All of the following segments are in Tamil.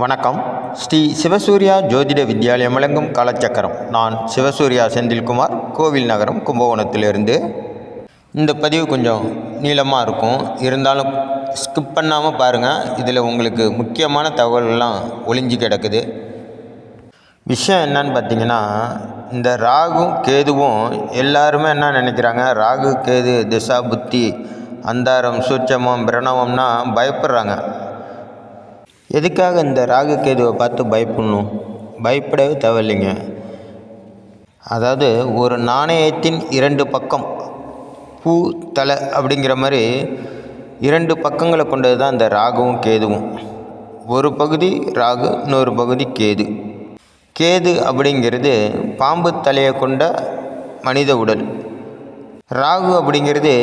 வணக்கம். ஸ்ரீ சிவசூர்யா ஜோதிட வித்யாலயம் வழங்கும் காலச்சக்கரம். நான் சிவசூர்யா செந்தில்குமார், கோவில் நகரம், கும்பகோணத்திலிருந்து. இந்த பதிவு கொஞ்சம் நீளமாக இருக்கும், இருந்தாலும் ஸ்கிப் பண்ணாமல் பாருங்கள். இதில் உங்களுக்கு முக்கியமான தகவல்கள்லாம் ஒளிஞ்சு கிடக்குது. விஷயம் என்னன்னு பார்த்தீங்கன்னா, இந்த ராகும் கேதுவும் எல்லாருமே என்ன நினைக்கிறாங்க, ராகு கேது திசா புத்தி அந்தாரம் சூட்சமம் பிரணவம்னா பயப்படுறாங்க. எதுக்காக இந்த ராகு கேதுவை பார்த்து பயப்படணும்? பயப்படவே தேவையில்லைங்க. அதாவது ஒரு நாணயத்தின் இரண்டு பக்கம், பூ தலை அப்படிங்கிற மாதிரி இரண்டு பக்கங்களை கொண்டது தான் இந்த ராகுவும் கேதுவும். ஒரு பகுதி ராகு, இன்னொரு பகுதி கேது. கேது அப்படிங்கிறது பாம்பு தலையை கொண்ட மனித உடல். ராகு அப்படிங்கிறது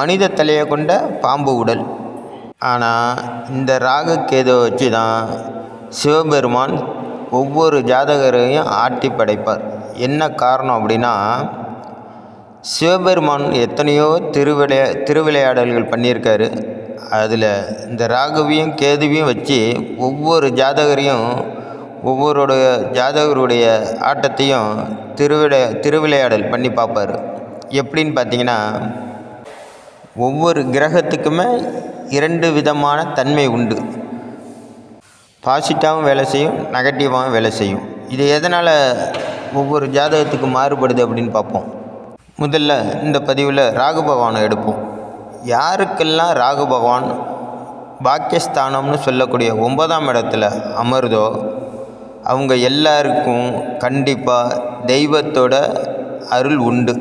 மனித தலையை கொண்ட பாம்பு உடல். ஆனால் இந்த ராகு கேதுவை வச்சு தான் சிவபெருமான் ஒவ்வொரு ஜாதகரையும் ஆட்டி படைப்பார். என்ன காரணம் அப்படின்னா, சிவபெருமான் எத்தனையோ திருவிளையாடல்கள் பண்ணியிருக்காரு. அதில் இந்த ராகுவையும் கேதுவையும் வச்சு ஒவ்வொரு ஜாதகரையும் ஒவ்வொருடைய ஜாதகருடைய ஆட்டத்தையும் திருவிளையாடல் பண்ணி பார்ப்பார். எப்படின்னு பார்த்தீங்கன்னா, ஒவ்வொரு கிரகத்துக்குமே இரண்டு விதமான தன்மை உண்டு. பாசிட்டிவாகவும் வேலை செய்யும், நெகட்டிவாகவும் வேலை செய்யும். இது எதனால் ஒவ்வொரு ஜாதகத்துக்கு மாறுபடுது அப்படின்னு பார்ப்போம். முதல்ல இந்த பதிவில் ராகு பகவானை எடுப்போம். யாருக்கெல்லாம் ராகு பகவான் பாக்கியஸ்தானம்னு சொல்லக்கூடிய 9ஆம் இடத்துல அமருதோ அவங்க எல்லாருக்கும் கண்டிப்பாக தெய்வத்தோட அருள் உண்டு,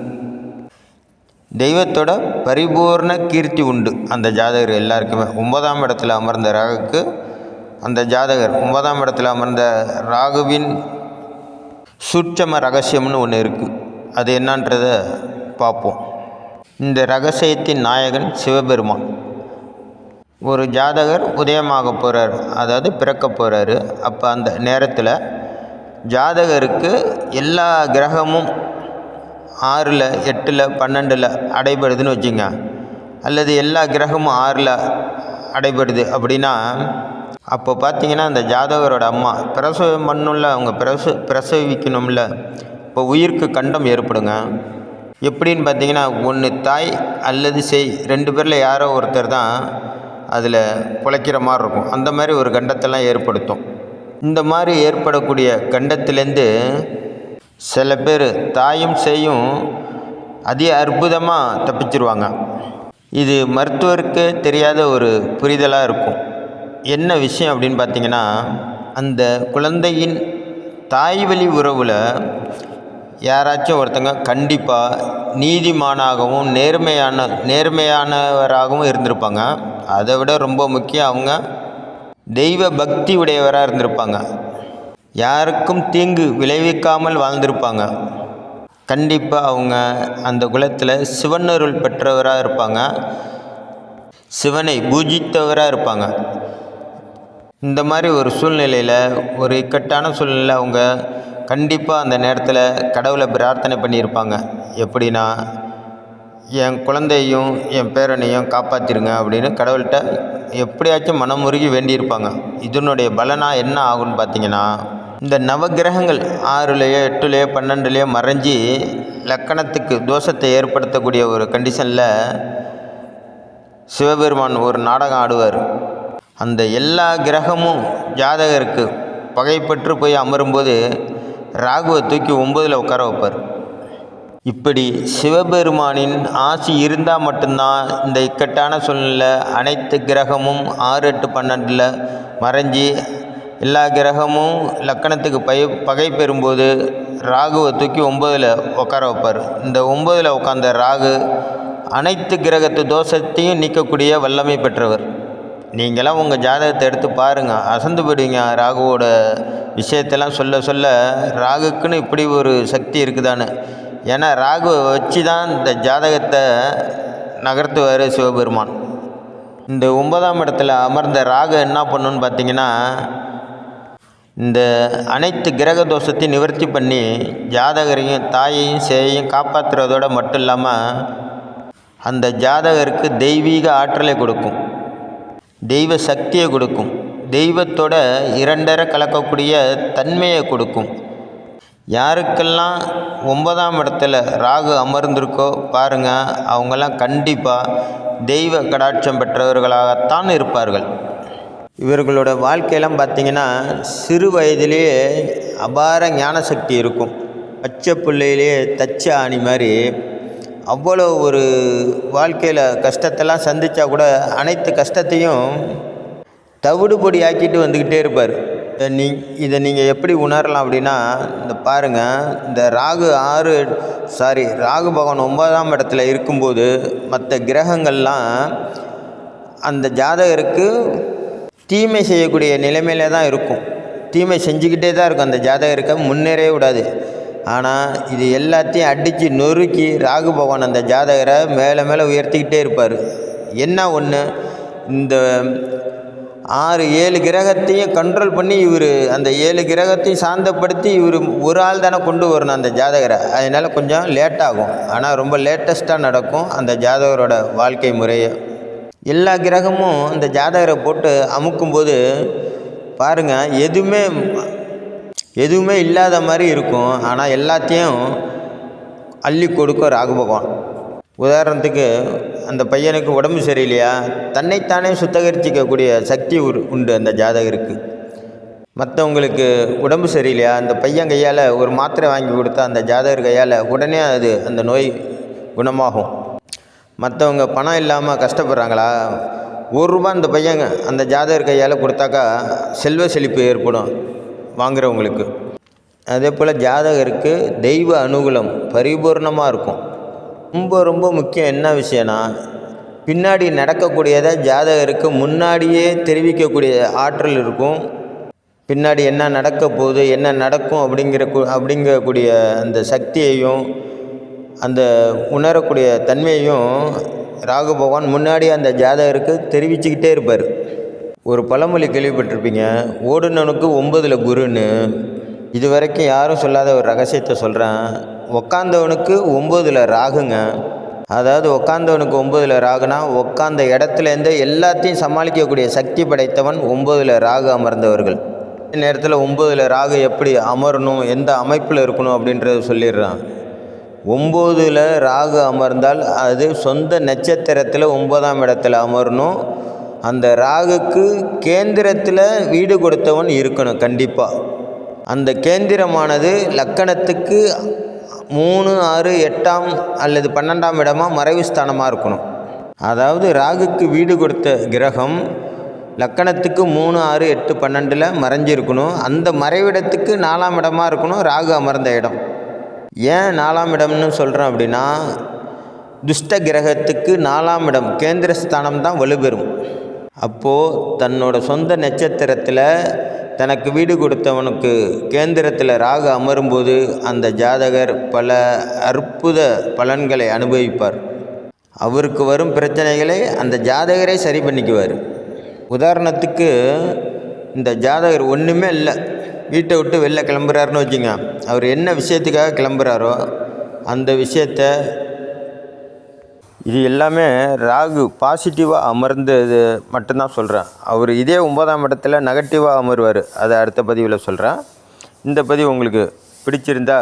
தெய்வத்தோட பரிபூர்ண கீர்த்தி உண்டு. அந்த ஜாதகர் எல்லாருக்குமே 9ஆம் இடத்துல அமர்ந்த ராகுக்கு, அந்த ஜாதகர் 9ஆம் இடத்துல அமர்ந்த ராகுவின் சூட்சம ரகசியம்னு ஒன்று இருக்குது. அது என்னன்றதை பார்ப்போம். இந்த ரகசியத்தின் நாயகன் சிவபெருமான். ஒரு ஜாதகர் உதயமாக போகிறார், அதாவது பிறக்க போகிறாரு. அப்போ அந்த நேரத்தில் ஜாதகருக்கு எல்லா கிரகமும் 6ல் 8ல் 12ல் அடைபடுதுன்னு வச்சுங்க, அல்லது எல்லா கிரகமும் 6ல் அடைபடுது அப்படின்னா, அப்போ பார்த்தீங்கன்னா அந்த ஜாதகரோட அம்மா பிரசவம் பண்ணும்ல, அவங்க பிரசவிக்கணும்ல, இப்போ உயிருக்கு கண்டம் ஏற்படுங்க. எப்படின்னு பார்த்தீங்கன்னா, ஒன்று தாய் அல்லது செய், 2 பேரில் யாரோ ஒருத்தர் தான் அதில் பிழைக்கிற மாதிரி இருக்கும். அந்த மாதிரி ஒரு கண்டத்தெல்லாம் ஏற்படுத்தும். இந்த மாதிரி ஏற்படக்கூடிய கண்டத்திலேருந்து சில பேர் தாயும் செய்யும் அதி அற்புதமாக தப்பிச்சிருவாங்க. இது மருத்துவருக்கு தெரியாத ஒரு புரிதலாக இருக்கும். என்ன விஷயம் அப்படின்னு பார்த்தீங்கன்னா, அந்த குழந்தையின் தாய் வழி உறவில் யாராச்சும் ஒருத்தங்க கண்டிப்பாக நீதிமானாகவும் நேர்மையானவராகவும் இருந்திருப்பாங்க. அதை விட ரொம்ப முக்கியம், அவங்க தெய்வ பக்தி உடையவராக இருந்திருப்பாங்க. யாருக்கும் தீங்கு விளைவிக்காமல் வாழ்ந்திருப்பாங்க. கண்டிப்பாக அவங்க அந்த குலத்தில் சிவனருள் பெற்றவராக இருப்பாங்க, சிவனை பூஜித்தவராக இருப்பாங்க. இந்த மாதிரி ஒரு சூழ்நிலையில், ஒரு இக்கட்டான சூழ்நிலையில் அவங்க கண்டிப்பாக அந்த நேரத்தில் கடவுளை பிரார்த்தனை பண்ணியிருப்பாங்க. எப்படின்னா, என் குழந்தையும் என் பேரனையும் காப்பாற்றிருங்க அப்படின்னு கடவுள்கிட்ட எப்படியாச்சும் மனமுருகி வேண்டியிருப்பாங்க. இதனுடைய பலனாக என்ன ஆகும்னு பார்த்தீங்கன்னா, இந்த நவகிரகங்கள் 6லேயோ 8லேயோ 12லேயோ மறைஞ்சி லக்கணத்துக்கு தோஷத்தை ஏற்படுத்தக்கூடிய ஒரு கண்டிஷனில் சிவபெருமான் ஒரு நாடகம் ஆடுவார். அந்த எல்லா கிரகமும் ஜாதகருக்கு பகைப்பற்று போய் அமரும்போது ராகுவை தூக்கி 9ல் உட்கார வைப்பார். இப்படி சிவபெருமானின் ஆசி இருந்தால் மட்டும்தான் இந்த இக்கட்டான சூழ்நிலை அனைத்து கிரகமும் 6, 8, 12ல் மறைஞ்சி எல்லா கிரகமும் லக்கணத்துக்கு பகை பெறும்போது ராகுவை தூக்கி 9ல் உட்கார வைப்பார். இந்த 9ல் உட்கார்ந்த ராகு அனைத்து கிரகத்து தோஷத்தையும் நீக்கக்கூடிய வல்லமை பெற்றவர். நீங்களாம் உங்கள் ஜாதகத்தை எடுத்து பாருங்கள், அசந்து போயிடுவீங்க. ராகுவோட விஷயத்தெல்லாம் சொல்ல சொல்ல ராகுக்குன்னு இப்படி ஒரு சக்தி இருக்குதான்னு. ஏன்னா ராகுவை வச்சு தான் இந்த ஜாதகத்தை நகர்த்துவார் சிவபெருமான். இந்த 9ஆம் இடத்துல அமர்ந்த ராகு என்ன பண்ணுன்னு பார்த்தீங்கன்னா, இந்த அனைத்து கிரக தோஷத்தையும் நிவர்த்தி பண்ணி ஜாதகரையும் தாயையும் சேயையும் காப்பாற்றுறதோடு மட்டும் இல்லாமல் அந்த ஜாதகருக்கு தெய்வீக ஆற்றலை கொடுக்கும், தெய்வ சக்தியை கொடுக்கும், தெய்வத்தோட இரண்டரை கலக்கக்கூடிய தன்மையை கொடுக்கும். யாருக்கெல்லாம் 9ஆம் இடத்துல ராகு அமர்ந்திருக்கோ பாருங்கள், அவங்கெல்லாம் கண்டிப்பாக தெய்வ கடாட்சம் பெற்றவர்களாகத்தான் இருப்பார்கள். இவர்களோட வாழ்க்கையெல்லாம் பார்த்திங்கன்னா சிறு வயதிலேயே அபார ஞான சக்தி இருக்கும். பச்சை பிள்ளையிலே தச்ச ஆணி மாதிரி அவ்வளோ ஒரு வாழ்க்கையில் கஷ்டத்தெல்லாம் சந்தித்தா கூட அனைத்து கஷ்டத்தையும் தவிடுபொடி ஆக்கிட்டு வந்துக்கிட்டே இருப்பார். இதை நீங்கள் எப்படி உணரலாம் அப்படின்னா, இந்த பாருங்கள், இந்த ராகு பகவான் 9ஆம் இடத்துல இருக்கும்போது மற்ற கிரகங்கள்லாம் அந்த ஜாதகருக்கு தீமை செய்யக்கூடிய நிலைமையில தான் இருக்கும். தீமை செஞ்சுக்கிட்டே தான் இருக்கும். அந்த ஜாதகருக்கு முன்னேறவே விடாது. ஆனால் இது எல்லாத்தையும் அடித்து நொறுக்கி ராகு பகவான் அந்த ஜாதகரை மேலே மேலே உயர்த்திக்கிட்டே இருப்பார். என்ன ஒன்று, இந்த 6-7 கிரகத்தையும் கண்ட்ரோல் பண்ணி இவர் அந்த 7 கிரகத்தையும் சாந்தப்படுத்தி இவர் ஒரு ஆள் தானே கொண்டு வரணும் அந்த ஜாதகரை. அதனால் கொஞ்சம் லேட்டாகும். ஆனால் ரொம்ப லேட்டஸ்ட்டாக நடக்கும் அந்த ஜாதகரோட வாழ்க்கை முறையை. எல்லா கிரகமும் அந்த ஜாதகரை போட்டு அமுக்கும்போது பாருங்கள், எதுவுமே இல்லாத மாதிரி இருக்கும். ஆனால் எல்லாத்தையும் அள்ளி கொடுக்கும் ராகு பகவான். உதாரணத்துக்கு, அந்த பையனுக்கு உடம்பு சரியில்லையா, தன்னைத்தானே சுத்தகரிச்சிக்கக்கூடிய சக்தி உண்டு அந்த ஜாதகருக்கு. மற்றவங்களுக்கு உடம்பு சரியில்லையா, அந்த பையன் கையால் ஒரு மாத்திரை வாங்கி கொடுத்தா அந்த ஜாதகர் கையால் உடனே அந்த நோய் குணமாகும். மற்றவங்க பணம் இல்லாமல் கஷ்டப்படுறாங்களா, ₹1 அந்த பையன் அந்த ஜாதகர் கையால் கொடுத்தாக்கா செல்வ செழிப்பு ஏற்படும் வாங்குறவங்களுக்கு. அதே போல் ஜாதகருக்கு தெய்வ அனுகூலம் பரிபூர்ணமாக இருக்கும். ரொம்ப ரொம்ப முக்கியம் என்ன விஷயம்னா, பின்னாடி நடக்கக்கூடியதை ஜாதகருக்கு முன்னாடியே தெரிவிக்கக்கூடிய ஆற்றல் இருக்கும். பின்னாடி என்ன நடக்க போகுது, என்ன நடக்கும் அப்படிங்கக்கூடிய அந்த சக்தியையும் அந்த உணரக்கூடிய தன்மையையும் ராகு பகவான் முன்னாடி அந்த ஜாதகருக்கு தெரிவிச்சுக்கிட்டே இருப்பார். ஒரு பழமொழி கேள்விப்பட்டிருப்பீங்க, ஓடுனனுக்கு 9ல் குருன்னு. இது வரைக்கும் யாரும் சொல்லாத ஒரு ரகசியத்தை சொல்கிறேன். உக்காந்தவனுக்கு 9ல் ராகுங்க. அதாவது உக்காந்தவனுக்கு 9ல் ராகுனா, உக்காந்த இடத்துலேருந்து எல்லாத்தையும் சமாளிக்கக்கூடிய சக்தி படைத்தவன் 9ல் ராகு அமர்ந்தவர்கள். நேரத்தில் 9ல் ராகு எப்படி அமரணும், எந்த அமைப்பில் இருக்கணும் அப்படின்றத சொல்லிடுறான். 9ல் ராகு அமர்ந்தால் அது சொந்த நட்சத்திரத்தில் 9ஆம் இடத்துல அமரணும். அந்த ராகுக்கு கேந்திரத்தில் வீடு கொடுத்தவன் இருக்கணும் கண்டிப்பாக. அந்த கேந்திரமானது லக்கணத்துக்கு 3, 6, 8ஆம் அல்லது 12ஆம் இடமாக மறைவு ஸ்தானமாக இருக்கணும். அதாவது ராகுக்கு வீடு கொடுத்த கிரகம் லக்கணத்துக்கு 3, 6, 8, 12ல் மறைஞ்சிருக்கணும். அந்த மறைவிடத்துக்கு 4ஆம் இடமாக இருக்கணும் ராகு அமர்ந்த இடம். ஏன் 4ஆம் இடம்னு சொல்கிறேன் அப்படின்னா, துஷ்ட கிரகத்துக்கு 4ஆம் இடம் கேந்திரஸ்தானம் தான் வலுப்பெறும். அப்போது தன்னோட சொந்த நட்சத்திரத்தில் தனக்கு வீடு கொடுத்தவனுக்கு கேந்திரத்தில் ராகு அமரும்போது அந்த ஜாதகர் பல அற்புத பலன்களை அனுபவிப்பார். அவருக்கு வரும் பிரச்சனைகளை அந்த ஜாதகரே சரி பண்ணிக்குவார். உதாரணத்துக்கு, இந்த ஜாதகர் ஒன்றுமே இல்லை, வீட்டை விட்டு வெளில கிளம்புறாருன்னு வச்சுங்க. அவர் என்ன விஷயத்துக்காக கிளம்புறாரோ அந்த விஷயத்தை, இது எல்லாமே ராகு பாசிட்டிவாக அமர்ந்தது மட்டும்தான் சொல்கிறேன். அவர் இதே 9ஆம் இடத்துல நெகட்டிவாக அமர்வார். அதை அடுத்த பதிவில் சொல்கிறேன். இந்த பதிவு உங்களுக்கு பிடிச்சிருந்தா